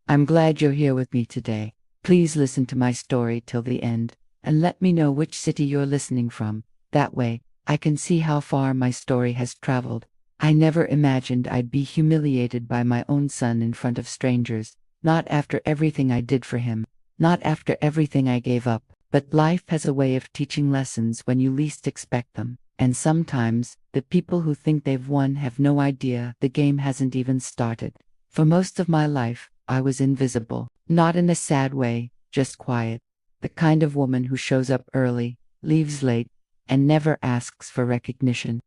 I'm glad you're here with me today. Please listen to my story till the end, and let me know which city you're listening from. That way, I can see how far my story has traveled. I never imagined I'd be humiliated by my own son in front of strangers, not after everything I did for him, not after everything I gave up. But life has a way of teaching lessons when you least expect them, and sometimes, the people who think they've won have no idea the game hasn't even started. For most of my life, I was invisible, not in a sad way, just quiet. The kind of woman who shows up early, leaves late, and never asks for recognition.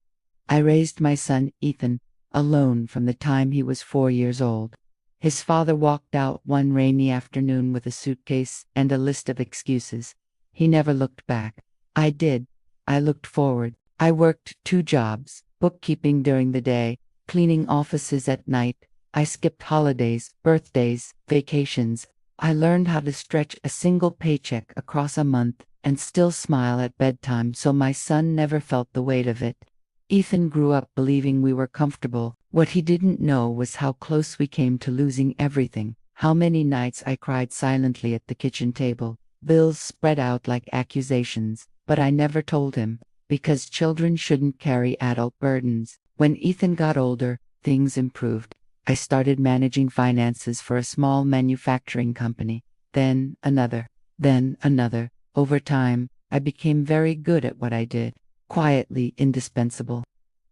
I raised my son, Ethan, alone from the time he was 4 years old. His father walked out one rainy afternoon with a suitcase and a list of excuses. He never looked back. I did. I looked forward. I worked 2 jobs, bookkeeping during the day, cleaning offices at night. I skipped holidays, birthdays, vacations. I learned how to stretch a single paycheck across a month and still smile at bedtime so my son never felt the weight of it. Ethan grew up believing we were comfortable. What he didn't know was how close we came to losing everything. How many nights I cried silently at the kitchen table, bills spread out like accusations, but I never told him, because children shouldn't carry adult burdens. When Ethan got older, things improved. I started managing finances for a small manufacturing company, then another, then another. Over time, I became very good at what I did, quietly indispensable.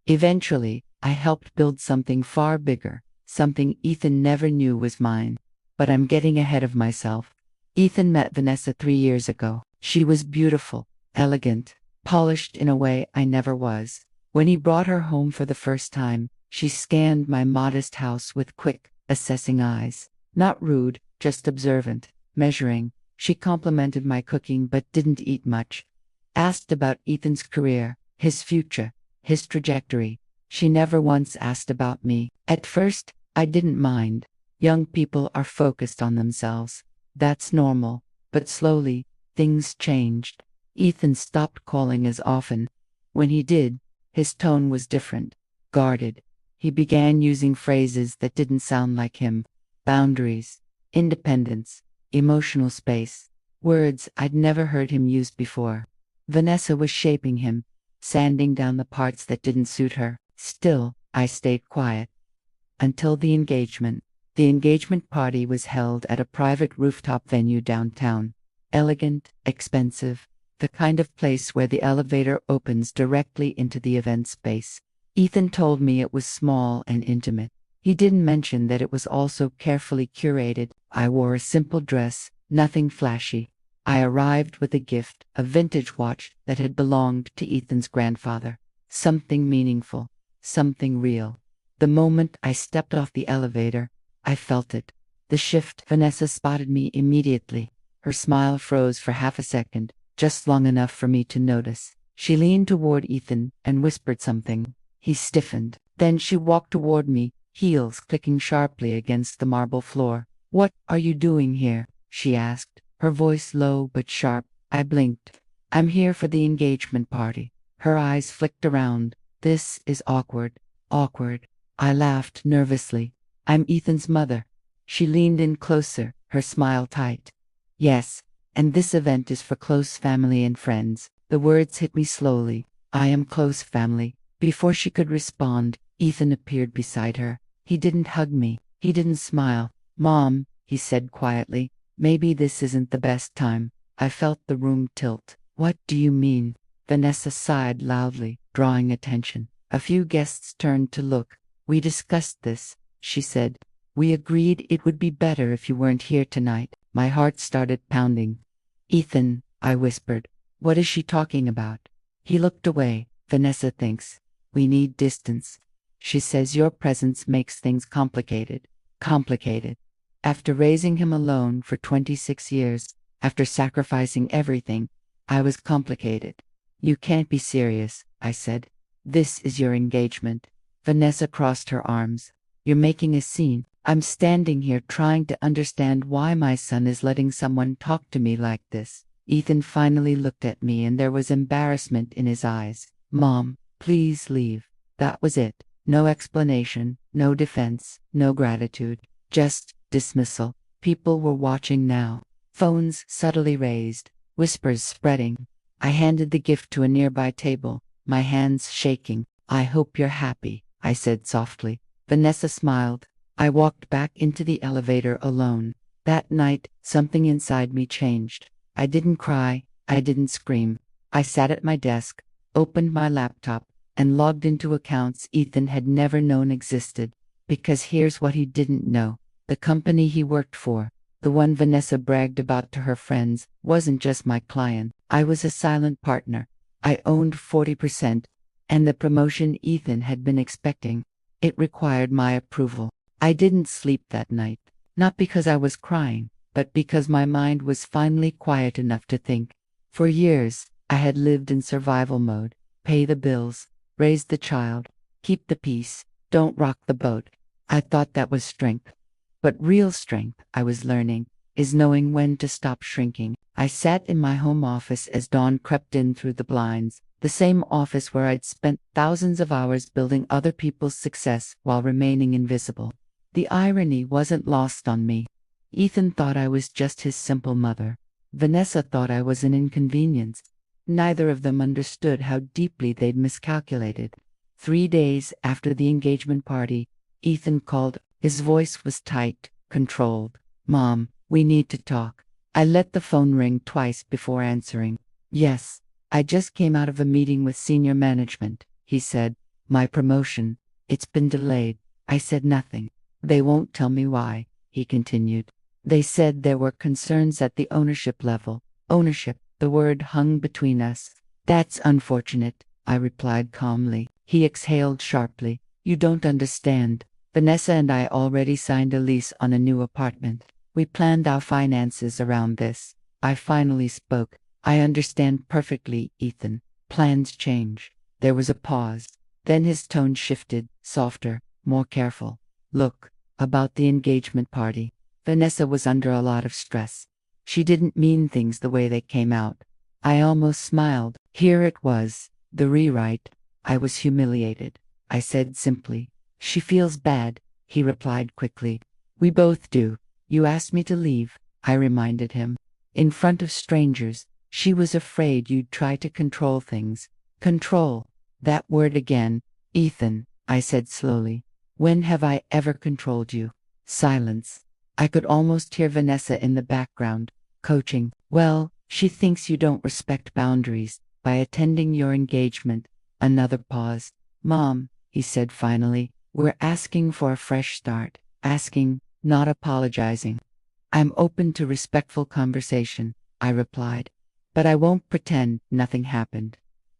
Eventually, I helped build something far bigger, something Ethan never knew was mine. But I'm getting ahead of myself. Ethan met Vanessa 3 years ago. She was beautiful, elegant, polished in a way I never was. When he brought her home for the first time, she scanned my modest house with quick, assessing eyes. Not rude, just observant, measuring. She complimented my cooking but didn't eat much. Asked about Ethan's career, his future, his trajectory. She never once asked about me. At first, I didn't mind. Young people are focused on themselves. That's normal. But slowly, things changed. Ethan stopped calling as often. When he did, his tone was different, guarded. He began using phrases that didn't sound like him. Boundaries, independence, emotional space. Words I'd never heard him use before. Vanessa was shaping him, sanding down the parts that didn't suit her. Still, I stayed quiet. Until the engagement. The engagement party was held at a private rooftop venue downtown. Elegant, expensive, the kind of place where the elevator opens directly into the event space. Ethan told me it was small and intimate. He didn't mention that it was also carefully curated. I wore a simple dress, nothing flashy. I arrived with a gift, a vintage watch that had belonged to Ethan's grandfather. Something meaningful, something real. The moment I stepped off the elevator, I felt it. The shift. Vanessa spotted me immediately. Her smile froze for half a second, just long enough for me to notice. She leaned toward Ethan and whispered something. He stiffened. Then she walked toward me, heels clicking sharply against the marble floor. "What are you doing here?" she asked, her voice low but sharp. I blinked. "I'm here for the engagement party." Her eyes flicked around. "This is awkward." Awkward. I laughed nervously. "I'm Ethan's mother." She leaned in closer, her smile tight. "Yes, and this event is for close family and friends." The words hit me slowly. "I am close family." Before she could respond, Ethan appeared beside her. He didn't hug me. He didn't smile. "Mom," he said quietly, "maybe this isn't the best time." I felt the room tilt. "What do you mean?" Vanessa sighed loudly, drawing attention. A few guests turned to look. "We discussed this," she said. "We agreed it would be better if you weren't here tonight." My heart started pounding. "Ethan," I whispered, "what is she talking about?" He looked away. "Vanessa thinks we need distance. She says your presence makes things complicated." Complicated. After raising him alone for 26 years, after sacrificing everything, I was complicated. "You can't be serious," I said. "This is your engagement." Vanessa crossed her arms. "You're making a scene." I'm standing here trying to understand why my son is letting someone talk to me like this. Ethan finally looked at me and there was embarrassment in his eyes. "Mom, please leave." That was it. No explanation, no defense, no gratitude. Just dismissal. People were watching now. Phones subtly raised, whispers spreading. I handed the gift to a nearby table, my hands shaking. I hope you're happy, I said softly. Vanessa smiled. I walked back into the elevator alone. That night, something inside me changed. I didn't cry, I didn't scream. I sat at my desk, opened my laptop, and logged into accounts Ethan had never known existed. Because here's what he didn't know. The company he worked for, the one Vanessa bragged about to her friends, wasn't just my client. I was a silent partner. I owned 40%, and the promotion Ethan had been expecting. It required my approval. I didn't sleep that night, not because I was crying, but because my mind was finally quiet enough to think. For years, I had lived in survival mode. Pay the bills, raise the child, keep the peace, don't rock the boat. I thought that was strength. But real strength, I was learning, is knowing when to stop shrinking. I sat in my home office as dawn crept in through the blinds, the same office where I'd spent thousands of hours building other people's success while remaining invisible. The irony wasn't lost on me. Ethan thought I was just his simple mother. Vanessa thought I was an inconvenience. Neither of them understood how deeply they'd miscalculated. 3 days after the engagement party, Ethan called. His voice was tight, controlled. "Mom, we need to talk." I let the phone ring twice before answering. "Yes, I just came out of a meeting with senior management," he said. "My promotion, it's been delayed." I said nothing. "They won't tell me why," he continued. "They said there were concerns at the ownership level." Ownership, the word hung between us. "That's unfortunate," I replied calmly. He exhaled sharply. "You don't understand. Vanessa and I already signed a lease on a new apartment. We planned our finances around this." I finally spoke. "I understand perfectly, Ethan. Plans change." There was a pause. Then his tone shifted, softer, more careful. "Look, about the engagement party. Vanessa was under a lot of stress. She didn't mean things the way they came out." I almost smiled. Here it was, the rewrite. I was humiliated. I said simply. "She feels bad," he replied quickly. "We both do. You asked me to leave," I reminded him. "In front of strangers. She was afraid you'd try to control things." Control. That word again. "Ethan," I said slowly. "When have I ever controlled you?" Silence. I could almost hear Vanessa in the background, coaching. "Well, she thinks you don't respect boundaries by attending your engagement." Another pause. "Mom," he said finally, "we're asking for a fresh start. Asking, not apologizing." "I'm open to respectful conversation," I replied. "But I won't pretend nothing happened."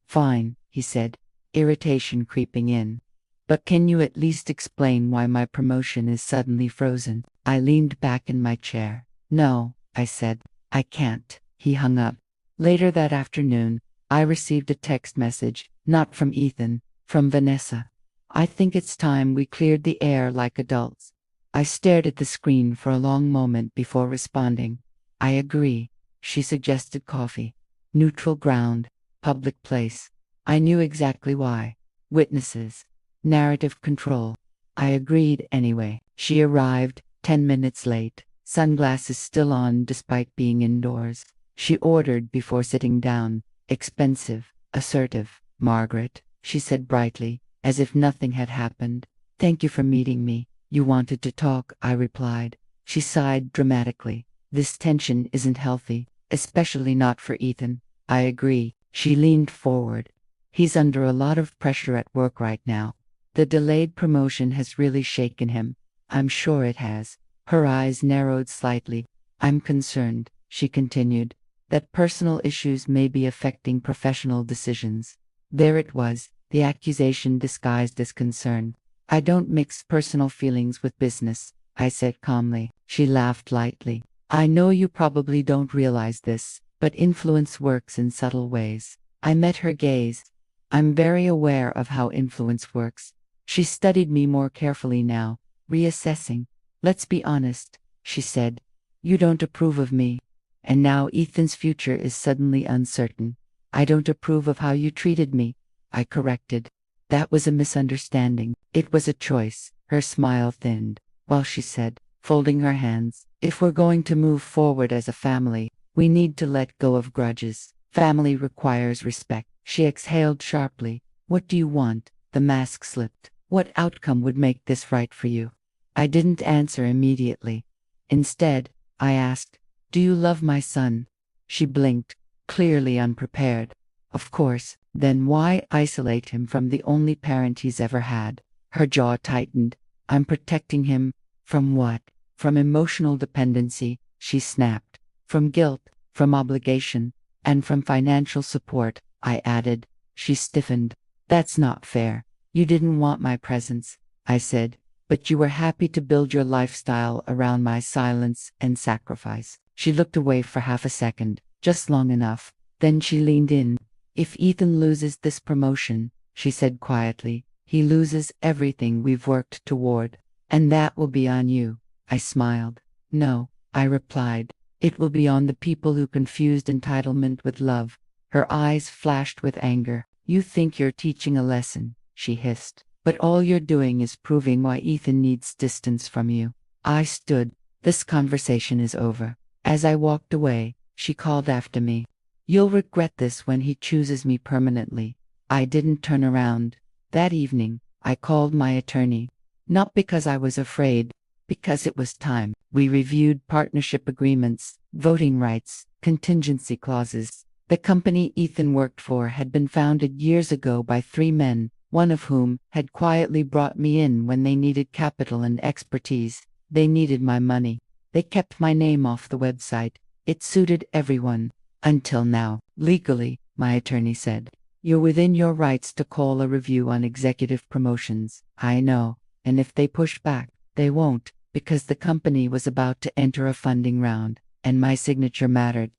"Fine," he said, irritation creeping in. "But can you at least explain why my promotion is suddenly frozen?" I leaned back in my chair. "No," I said, "I can't." He hung up. Later that afternoon, I received a text message, not from Ethan, from Vanessa. "I think it's time we cleared the air like adults." I stared at the screen for a long moment before responding. "I agree." She suggested coffee. Neutral ground. Public place. I knew exactly why. Witnesses. Narrative control. I agreed anyway. She arrived, 10 minutes late, sunglasses still on despite being indoors. She ordered before sitting down. Expensive. Assertive. "Margaret," she said brightly, as if nothing had happened. "Thank you for meeting me. You wanted to talk," I replied. She sighed dramatically. "This tension isn't healthy, especially not for Ethan." "I agree." She leaned forward. "He's under a lot of pressure at work right now. The delayed promotion has really shaken him." "I'm sure it has." Her eyes narrowed slightly. "I'm concerned," she continued, "that personal issues may be affecting professional decisions." There it was, the accusation disguised as concern. "I don't mix personal feelings with business," I said calmly. She laughed lightly. "I know you probably don't realize this, but influence works in subtle ways." I met her gaze. "I'm very aware of how influence works." She studied me more carefully now, reassessing. "Let's be honest," she said. "You don't approve of me. And now Ethan's future is suddenly uncertain." "I don't approve of how you treated me," I corrected. "That was a misunderstanding. It was a choice." Her smile thinned, while she said, folding her hands. If we're going to move forward as a family, we need to let go of grudges. Family requires respect. She exhaled sharply. What do you want? The mask slipped. What outcome would make this right for you? I didn't answer immediately. Instead, I asked, do you love my son? She blinked, clearly unprepared. Of course. Then why isolate him from the only parent he's ever had? Her jaw tightened. I'm protecting him. From what? From emotional dependency, she snapped. From guilt, from obligation, and from financial support, I added. She stiffened. That's not fair. You didn't want my presence, I said, but you were happy to build your lifestyle around my silence and sacrifice. She looked away for half a second, just long enough. Then she leaned in. If Ethan loses this promotion, she said quietly, he loses everything we've worked toward. And that will be on you. I smiled. No, I replied. It will be on the people who confused entitlement with love. Her eyes flashed with anger. You think you're teaching a lesson, she hissed. But all you're doing is proving why Ethan needs distance from you. I stood. This conversation is over. As I walked away, she called after me. You'll regret this when he chooses me permanently. I didn't turn around. That evening, I called my attorney. Not because I was afraid, because it was time. We reviewed partnership agreements, voting rights, contingency clauses. The company Ethan worked for had been founded years ago by 3 men, one of whom had quietly brought me in when they needed capital and expertise. They needed my money. They kept my name off the website. It suited everyone. Until now. Legally, my attorney said. You're within your rights to call a review on executive promotions. I know. And if they push back, they won't, because the company was about to enter a funding round, and my signature mattered.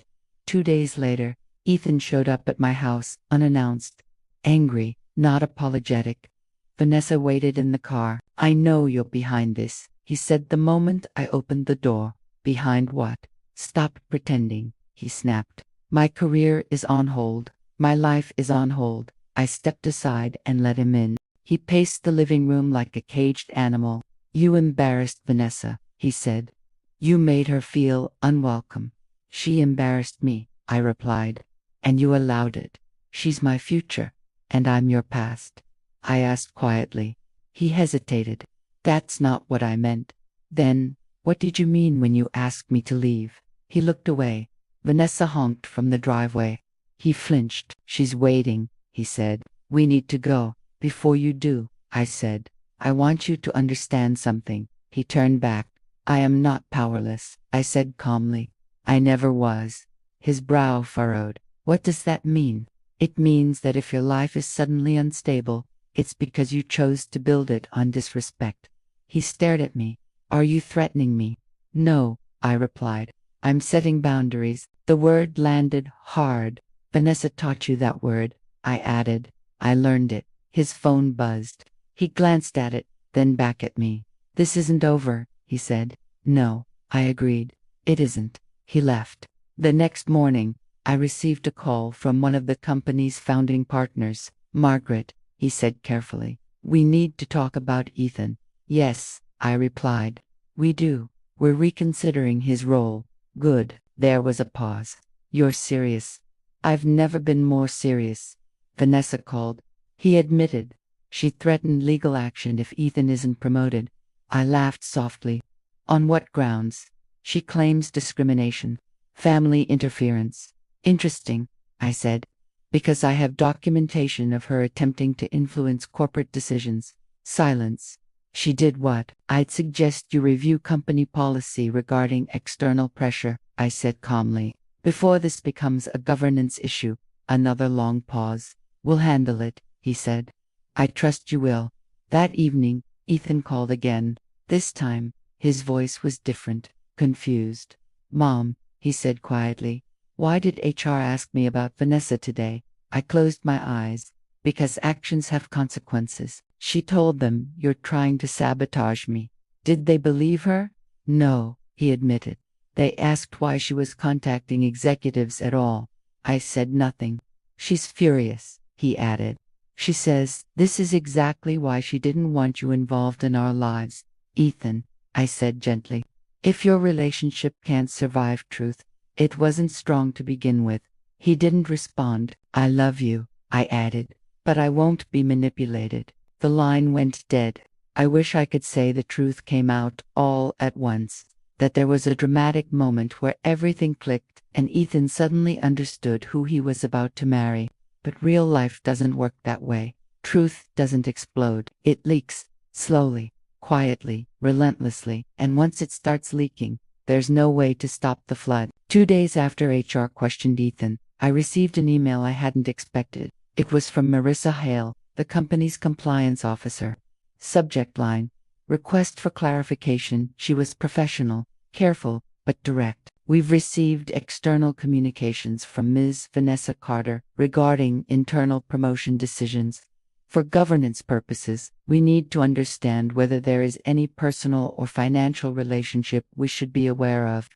2 days later, Ethan showed up at my house, unannounced. Angry, not apologetic. Vanessa waited in the car. I know you're behind this, he said the moment I opened the door. Behind what? Stop pretending, he snapped. My career is on hold. My life is on hold. I stepped aside and let him in. He paced the living room like a caged animal. You embarrassed Vanessa, he said. You made her feel unwelcome. She embarrassed me, I replied. And you allowed it. She's my future, and I'm your past. I asked quietly. He hesitated. That's not what I meant. Then, what did you mean when you asked me to leave? He looked away. Vanessa honked from the driveway. He flinched. She's waiting, he said. We need to go. Before you do, I said, I want you to understand something. He turned back. I am not powerless, I said calmly. I never was. His brow furrowed. What does that mean? It means that if your life is suddenly unstable, it's because you chose to build it on disrespect. He stared at me. Are you threatening me? No, I replied. I'm setting boundaries. The word landed hard. Vanessa taught you that word, I added. I learned it. His phone buzzed. He glanced at it, then back at me. This isn't over, he said. No, I agreed. It isn't. He left. The next morning, I received a call from one of the company's founding partners. Margaret, he said carefully. We need to talk about Ethan. Yes, I replied. We do. We're reconsidering his role. Good. There was a pause. You're serious? I've never been more serious. Vanessa called. He admitted. She threatened legal action if Ethan isn't promoted. I laughed softly. On what grounds? She claims discrimination. Family interference. Interesting, I said. Because I have documentation of her attempting to influence corporate decisions. Silence. She did what? I'd suggest you review company policy regarding external pressure, I said calmly. Before this becomes a governance issue. Another long pause. We'll handle it, he said. I trust you will. That evening, Ethan called again. This time, his voice was different, confused. Mom, he said quietly, why did HR ask me about Vanessa today? I closed my eyes. Because actions have consequences. She told them, you're trying to sabotage me. Did they believe her? No, he admitted. They asked why she was contacting executives at all. I said nothing. She's furious, he added. She says, this is exactly why she didn't want you involved in our lives. Ethan, I said gently. If your relationship can't survive truth, it wasn't strong to begin with. He didn't respond. I love you, I added, but I won't be manipulated. The line went dead. I wish I could say the truth came out all at once, that there was a dramatic moment where everything clicked and Ethan suddenly understood who he was about to marry. But real life doesn't work that way. Truth doesn't explode. It leaks, slowly, quietly, relentlessly, and once it starts leaking, there's no way to stop the flood. 2 days after HR questioned Ethan, I received an email I hadn't expected. It was from Marissa Hale, the company's compliance officer. Subject line: request for clarification. She was professional, careful, but direct. We've received external communications from Ms. Vanessa Carter regarding internal promotion decisions. For governance purposes, we need to understand whether there is any personal or financial relationship we should be aware of.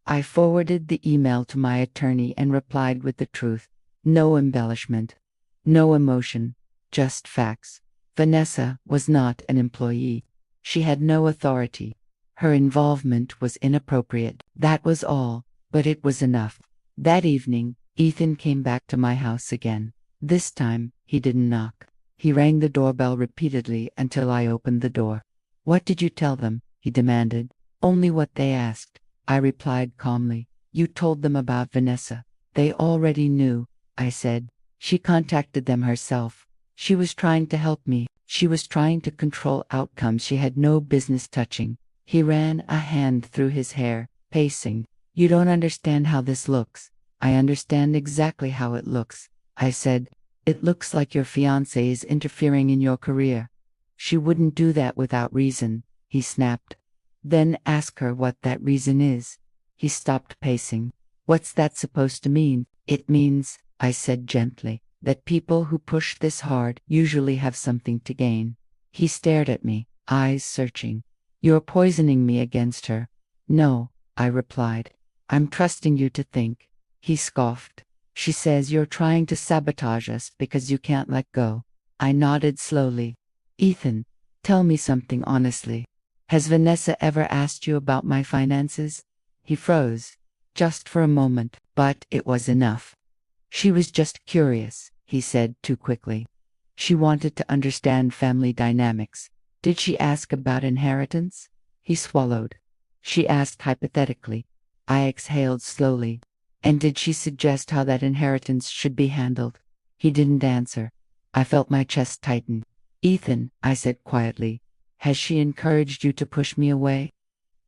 I forwarded the email to my attorney and replied with the truth. No embellishment. No emotion. Just facts. Vanessa was not an employee. She had no authority. Her involvement was inappropriate. That was all, but it was enough. That evening, Ethan came back to my house again. This time, he didn't knock. He rang the doorbell repeatedly until I opened the door. What did you tell them? He demanded. Only what they asked, I replied calmly. You told them about Vanessa. They already knew, I said. She contacted them herself. She was trying to help me. She was trying to control outcomes she had no business touching. He ran a hand through his hair, pacing. You don't understand how this looks. I understand exactly how it looks, I said. It looks like your fiancé is interfering in your career. She wouldn't do that without reason, he snapped. Then ask her what that reason is. He stopped pacing. What's that supposed to mean? It means, I said gently, that people who push this hard usually have something to gain. He stared at me, eyes searching. You're poisoning me against her. No, I replied. I'm trusting you to think. He scoffed. She says you're trying to sabotage us because you can't let go. I nodded slowly. Ethan, tell me something honestly. Has Vanessa ever asked you about my finances? He froze, just for a moment, but it was enough. She was just curious, he said too quickly. She wanted to understand family dynamics. Did she ask about inheritance? He swallowed. She asked hypothetically. I exhaled slowly. And did she suggest how that inheritance should be handled? He didn't answer. I felt my chest tighten. Ethan, I said quietly, has she encouraged you to push me away?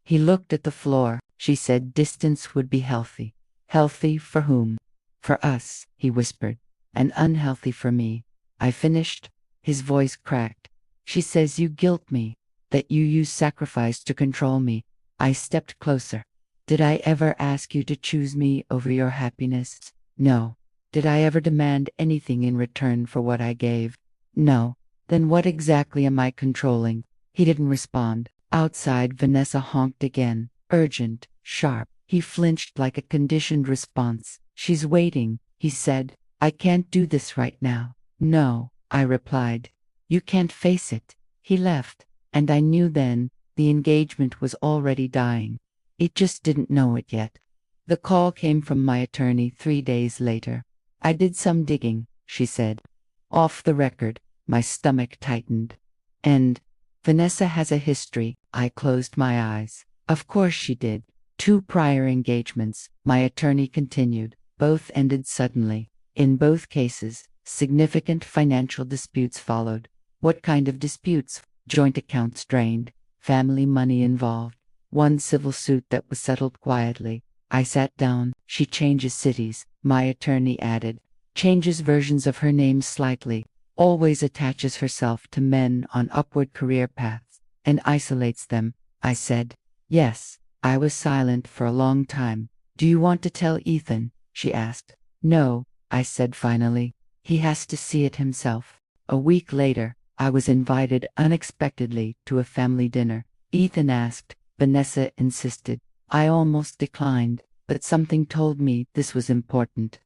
He looked at the floor. She said distance would be healthy. Healthy for whom? For us, he whispered. And unhealthy for me. I finished. His voice cracked. She says you guilt me, that you use sacrifice to control me. I stepped closer. Did I ever ask you to choose me over your happiness? No. Did I ever demand anything in return for what I gave? No. Then what exactly am I controlling? He didn't respond. Outside, Vanessa honked again. Urgent, sharp. He flinched like a conditioned response. She's waiting, he said. I can't do this right now. No, I replied. You can't face it. He left, and I knew then the engagement was already dying. It just didn't know it yet. The call came from my attorney 3 days later. I did some digging, she said. Off the record, my stomach tightened. And Vanessa has a history. I closed my eyes. Of course she did. 2 prior engagements, my attorney continued. Both ended suddenly. In both cases, significant financial disputes followed. What kind of disputes? Joint accounts drained, family money involved. One civil suit that was settled quietly. I sat down. She changes cities, my attorney added. Changes versions of her name slightly. Always attaches herself to men on upward career paths, and isolates them, I said. Yes. I was silent for a long time. Do you want to tell Ethan? She asked. No, I said finally. He has to see it himself. A week later, I was invited unexpectedly to a family dinner. Ethan asked. Vanessa insisted. I almost declined, but something told me this was important.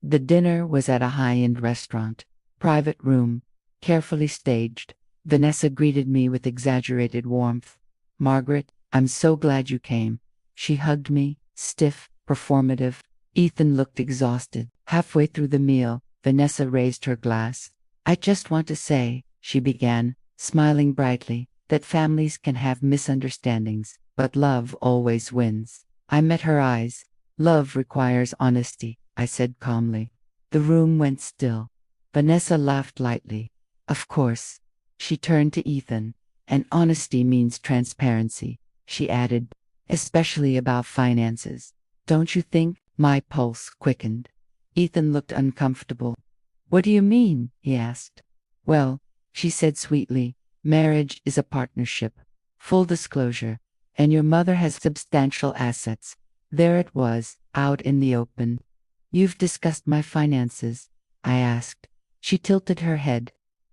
The dinner was at a high-end restaurant. Private room, carefully staged. Vanessa greeted me with exaggerated warmth. Margaret, I'm so glad you came. She hugged me, stiff, performative. Ethan looked exhausted. Halfway through the meal, Vanessa raised her glass. I just want to say, she began, smiling brightly, that families can have misunderstandings, but love always wins. I met her eyes. Love requires honesty, I said calmly. The room went still. Vanessa laughed lightly. Of course. She turned to Ethan. And honesty means transparency, she added, especially about finances. Don't you think? My pulse quickened. Ethan looked uncomfortable. What do you mean? He asked. Well, she said sweetly, marriage is a partnership. Full disclosure. And your mother has substantial assets. There it was, out in the open. You've discussed my finances? I asked. She tilted her head.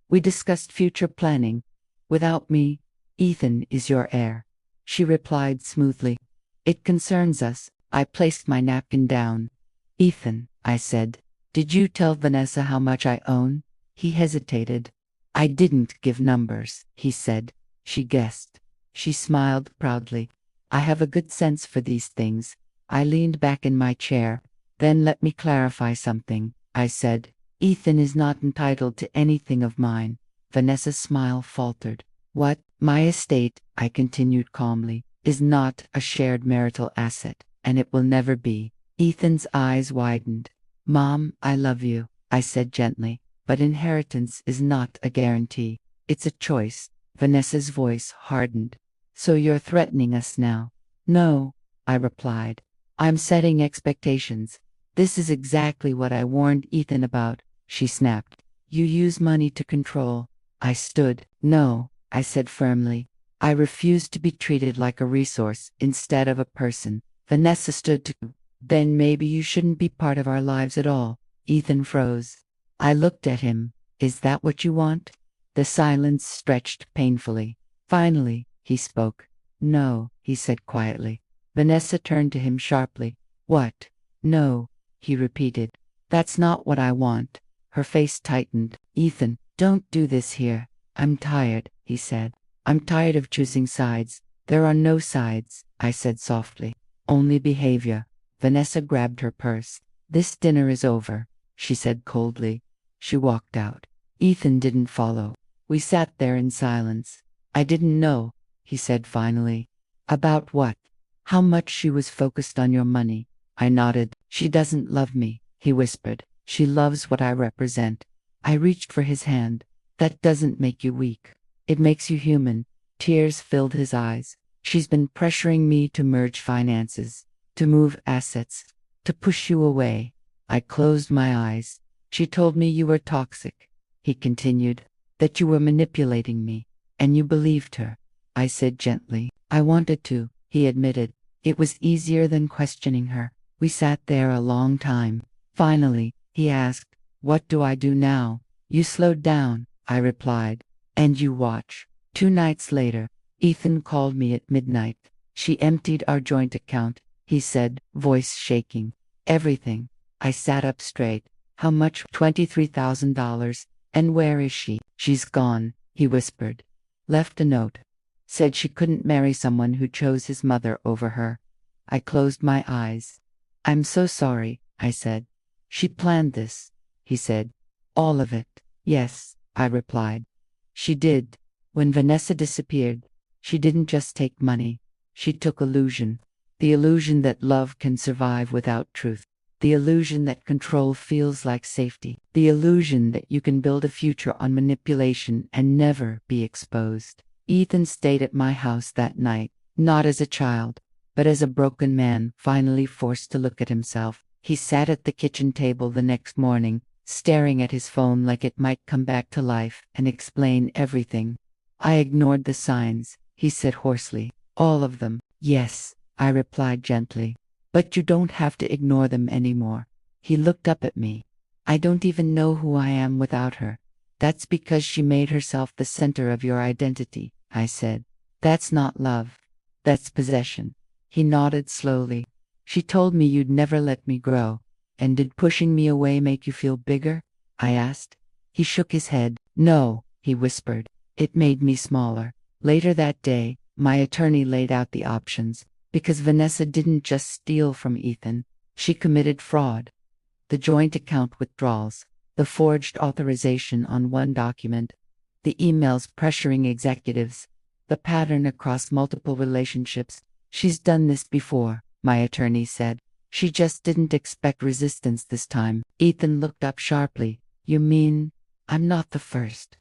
We discussed future planning. Without me, Ethan is your heir. She replied smoothly. It concerns us. I placed my napkin down. Ethan, I said, did you tell Vanessa how much I own? He hesitated. I didn't give numbers, he said. She guessed. She smiled proudly. I have a good sense for these things. I leaned back in my chair. Then let me clarify something, I said. Ethan is not entitled to anything of mine. Vanessa's smile faltered. What? My estate, I continued calmly, is not a shared marital asset, and it will never be. Ethan's eyes widened. Mom, I love you, I said gently, but inheritance is not a guarantee. It's a choice. Vanessa's voice hardened. So you're threatening us now? No, I replied. I'm setting expectations. This is exactly what I warned Ethan about, she snapped. You use money to control. I stood. No, I said firmly. I refuse to be treated like a resource instead of a person. Vanessa stood too. Then maybe you shouldn't be part of our lives at all. Ethan froze. I looked at him. Is that what you want? The silence stretched painfully. Finally, he spoke. No, he said quietly. Vanessa turned to him sharply. What? No, he repeated. That's not what I want. Her face tightened. Ethan, don't do this here. I'm tired, he said. I'm tired of choosing sides. There are no sides, I said softly. Only behavior. Vanessa grabbed her purse. This dinner is over, she said coldly. She walked out. Ethan didn't follow. We sat there in silence. I didn't know, he said finally. About what? How much she was focused on your money. I nodded. She doesn't love me, he whispered. She loves what I represent. I reached for his hand. That doesn't make you weak. It makes you human. Tears filled his eyes. She's been pressuring me to merge finances, to move assets, to push you away. I closed my eyes. She told me you were toxic, he continued, that you were manipulating me, and you believed her. I said gently. I wanted to, he admitted. It was easier than questioning her. We sat there a long time. Finally, he asked, what do I do now? You slowed down, I replied. And you watch. 2 nights later, Ethan called me at midnight. She emptied our joint account, he said, voice shaking. Everything. I sat up straight. How much? $23,000. And where is she? She's gone, he whispered. Left a note. Said she couldn't marry someone who chose his mother over her. I closed my eyes. I'm so sorry, I said. She planned this, he said. All of it. Yes, I replied. She did. When Vanessa disappeared, she didn't just take money. She took illusion. The illusion that love can survive without truth. The illusion that control feels like safety. The illusion that you can build a future on manipulation and never be exposed. Ethan stayed at my house that night, not as a child, but as a broken man finally forced to look at himself. He sat at the kitchen table the next morning, staring at his phone like it might come back to life and explain everything. I ignored the signs, he said hoarsely. All of them. Yes, I replied gently. But you don't have to ignore them anymore. He looked up at me. I don't even know who I am without her. That's because she made herself the center of your identity, I said. That's not love. That's possession. He nodded slowly. She told me you'd never let me grow. And did pushing me away make you feel bigger? I asked. He shook his head. No, he whispered. It made me smaller. Later that day, My attorney laid out the options, because Vanessa didn't just steal from Ethan, she committed fraud. The joint account withdrawals, the forged authorization on one document, the emails pressuring executives, the pattern across multiple relationships. She's done this before, my attorney said. She just didn't expect resistance this time. Ethan looked up sharply. You mean, I'm not the first?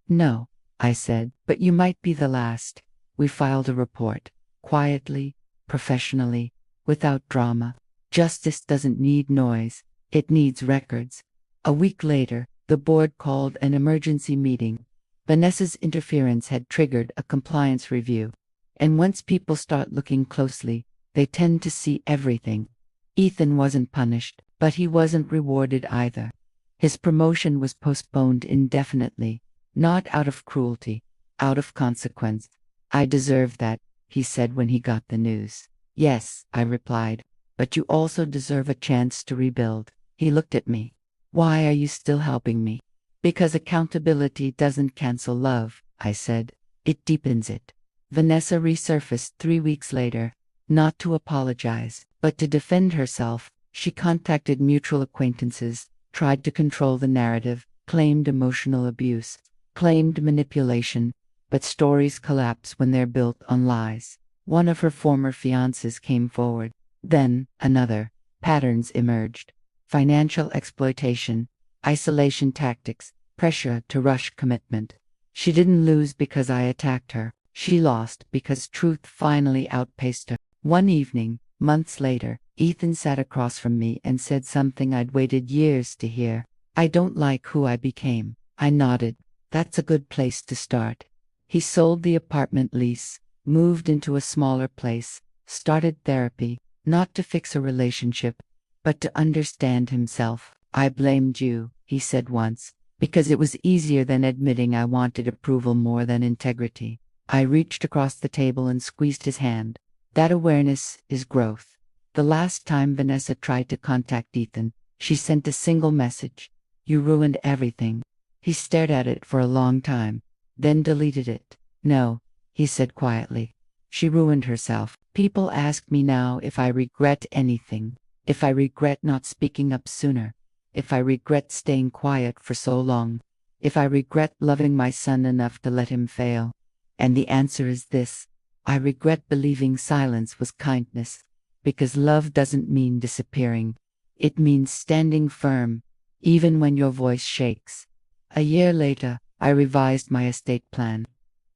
No, I said, but you might be the last. We filed a report, quietly, professionally, without drama. Justice doesn't need noise, it needs records. A week later, the board called an emergency meeting. Vanessa's interference had triggered a compliance review. And once people start looking closely, they tend to see everything. Ethan wasn't punished, but he wasn't rewarded either. His promotion was postponed indefinitely, not out of cruelty, out of consequence. I deserve that, he said when he got the news. Yes, I replied, but you also deserve a chance to rebuild. He looked at me. Why are you still helping me? Because accountability doesn't cancel love, I said. It deepens it. Vanessa resurfaced 3 weeks later, not to apologize, but to defend herself. She contacted mutual acquaintances, tried to control the narrative, claimed emotional abuse, claimed manipulation, but stories collapse when they're built on lies. One of her former fiancés came forward. Then, another. Patterns emerged. Financial exploitation, isolation tactics, pressure to rush commitment. She didn't lose because I attacked her. She lost because truth finally outpaced her. One evening, months later, Ethan sat across from me and said something I'd waited years to hear. I don't like who I became. I nodded. That's a good place to start. He sold the apartment lease, moved into a smaller place, started therapy, not to fix a relationship, but to understand himself. I blamed you, he said once, because it was easier than admitting I wanted approval more than integrity. I reached across the table and squeezed his hand. That awareness is growth. The last time Vanessa tried to contact Ethan, she sent a single message. You ruined everything. He stared at it for a long time, then deleted it. No, he said quietly. She ruined herself. People ask me now if I regret anything, if I regret not speaking up sooner, if I regret staying quiet for so long, if I regret loving my son enough to let him fail. And the answer is this. I regret believing silence was kindness, because love doesn't mean disappearing. It means standing firm, even when your voice shakes. A year later, I revised my estate plan.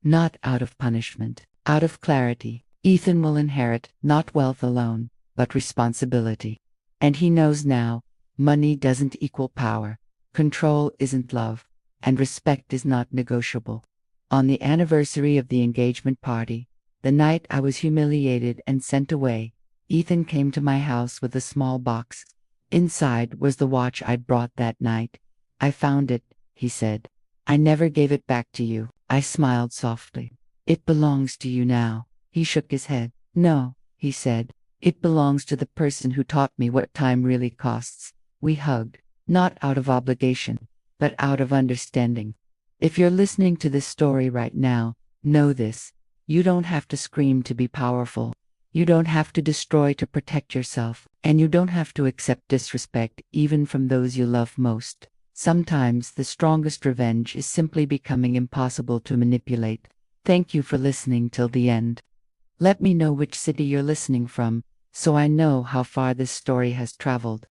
Not out of punishment, out of clarity. Ethan will inherit not wealth alone, but responsibility. And he knows now, money doesn't equal power, control isn't love, and respect is not negotiable. On the anniversary of the engagement party, the night I was humiliated and sent away, Ethan came to my house with a small box. Inside was the watch I'd brought that night. I found it, he said. I never gave it back to you. I smiled softly. It belongs to you now. He shook his head. No, he said. It belongs to the person who taught me what time really costs. We hugged, not out of obligation, but out of understanding. If you're listening to this story right now, know this. You don't have to scream to be powerful. You don't have to destroy to protect yourself, and you don't have to accept disrespect even from those you love most. Sometimes the strongest revenge is simply becoming impossible to manipulate. Thank you for listening till the end. Let me know which city you're listening from, so I know how far this story has traveled.